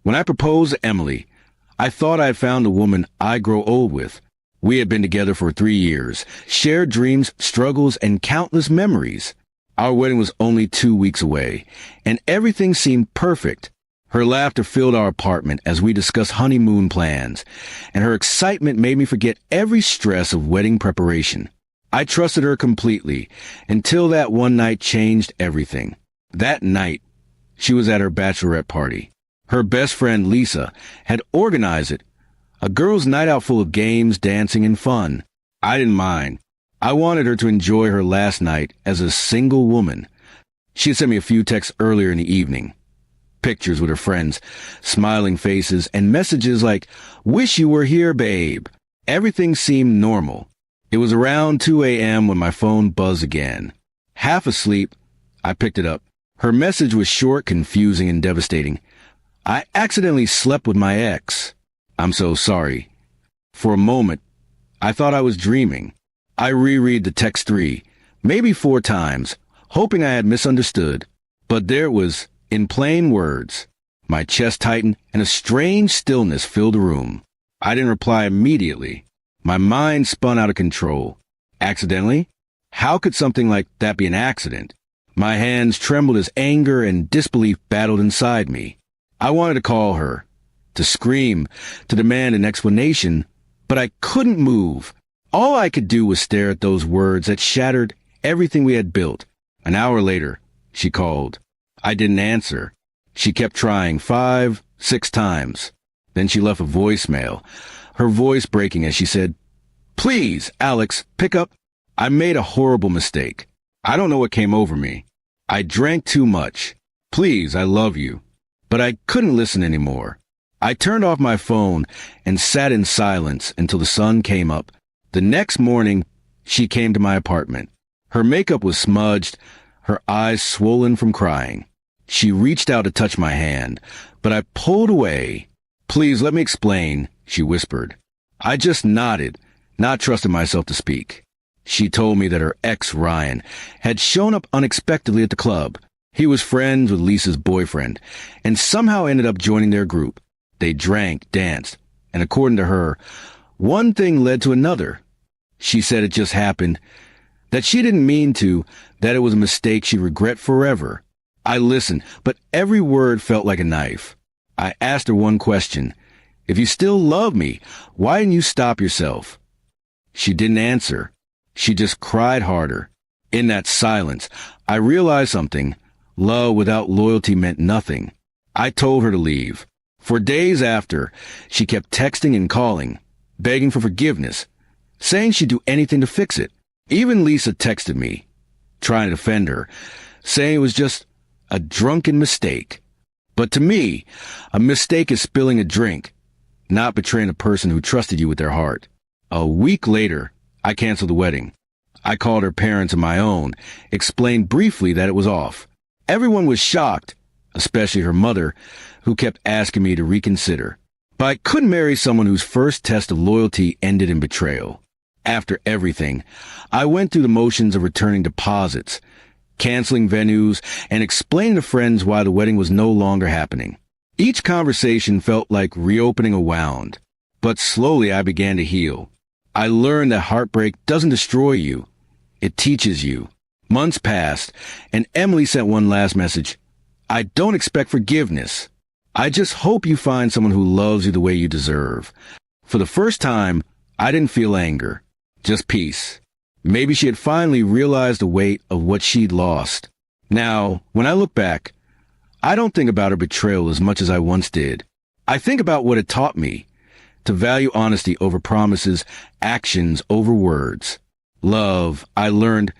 When I proposed to Emily, I thought I had found the woman I'd grow old with. We had been together for 3 years, shared dreams, struggles, and countless memories. Our wedding was only 2 weeks away, and everything seemed perfect. Her laughter filled our apartment as we discussed honeymoon plans, and her excitement made me forget every stress of wedding preparation. I trusted her completely, until that one night changed everything. That night, she was at her bachelorette party. Her best friend, Lisa, had organized it. A girls' night out full of games, dancing, and fun. I didn't mind. I wanted her to enjoy her last night as a single woman. She had sent me a few texts earlier in the evening. Pictures with her friends, smiling faces, and messages like, "Wish you were here, babe." Everything seemed normal. It was around 2 a.m. when my phone buzzed again. Half asleep, I picked it up. Her message was short, confusing, and devastating. "I accidentally slept with my ex. I'm so sorry." For a moment, I thought I was dreaming. I reread the text 3, maybe 4 times, hoping I had misunderstood. But there it was, in plain words. My chest tightened, and a strange stillness filled the room. I didn't reply immediately. My mind spun out of control. Accidentally? How could something like that be an accident? My hands trembled as anger and disbelief battled inside me. I wanted to call her, to scream, to demand an explanation, but I couldn't move. All I could do was stare at those words that shattered everything we had built. An hour later, she called. I didn't answer. She kept trying 5, 6 times. Then she left a voicemail, her voice breaking as she said, "Please, Alex, pick up. I made a horrible mistake. I don't know what came over me. I drank too much. Please, I love you." But I couldn't listen anymore. I turned off my phone and sat in silence until the sun came up. The next morning, she came to my apartment. Her makeup was smudged, her eyes swollen from crying. She reached out to touch my hand, but I pulled away. "Please, let me explain," she whispered. I just nodded, not trusting myself to speak. She told me that her ex, Ryan, had shown up unexpectedly at the club. He was friends with Lisa's boyfriend, and somehow ended up joining their group. They drank, danced, and according to her, one thing led to another. She said it just happened, that she didn't mean to, that it was a mistake she'd regret forever. I listened, but every word felt like a knife. I asked her one question. "If you still love me, why didn't you stop yourself?" She didn't answer. She just cried harder. In that silence, I realized something. Love without loyalty meant nothing. I told her to leave. For days after, she kept texting and calling, begging for forgiveness, saying she'd do anything to fix it. Even Lisa texted me, trying to defend her, saying it was just a drunken mistake. But to me, a mistake is spilling a drink, not betraying a person who trusted you with their heart. A week later, I canceled the wedding. I called her parents and my own, explained briefly that it was off. Everyone was shocked, especially her mother, who kept asking me to reconsider. But I couldn't marry someone whose first test of loyalty ended in betrayal. After everything, I went through the motions of returning deposits, canceling venues, and explaining to friends why the wedding was no longer happening. Each conversation felt like reopening a wound, but slowly I began to heal. I learned that heartbreak doesn't destroy you. It teaches you. Months passed, and Emily sent one last message. "I don't expect forgiveness. I just hope you find someone who loves you the way you deserve." For the first time, I didn't feel anger, just peace. Maybe she had finally realized the weight of what she'd lost. Now, when I look back, I don't think about her betrayal as much as I once did. I think about what it taught me, to value honesty over promises, actions over words. Love, I learned,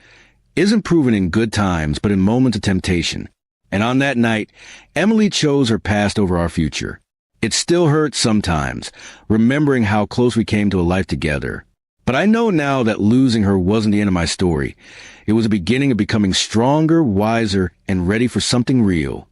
isn't proven in good times, but in moments of temptation. And on that night, Emily chose her past over our future. It still hurts sometimes, remembering how close we came to a life together. But I know now that losing her wasn't the end of my story. It was the beginning of becoming stronger, wiser, and ready for something real.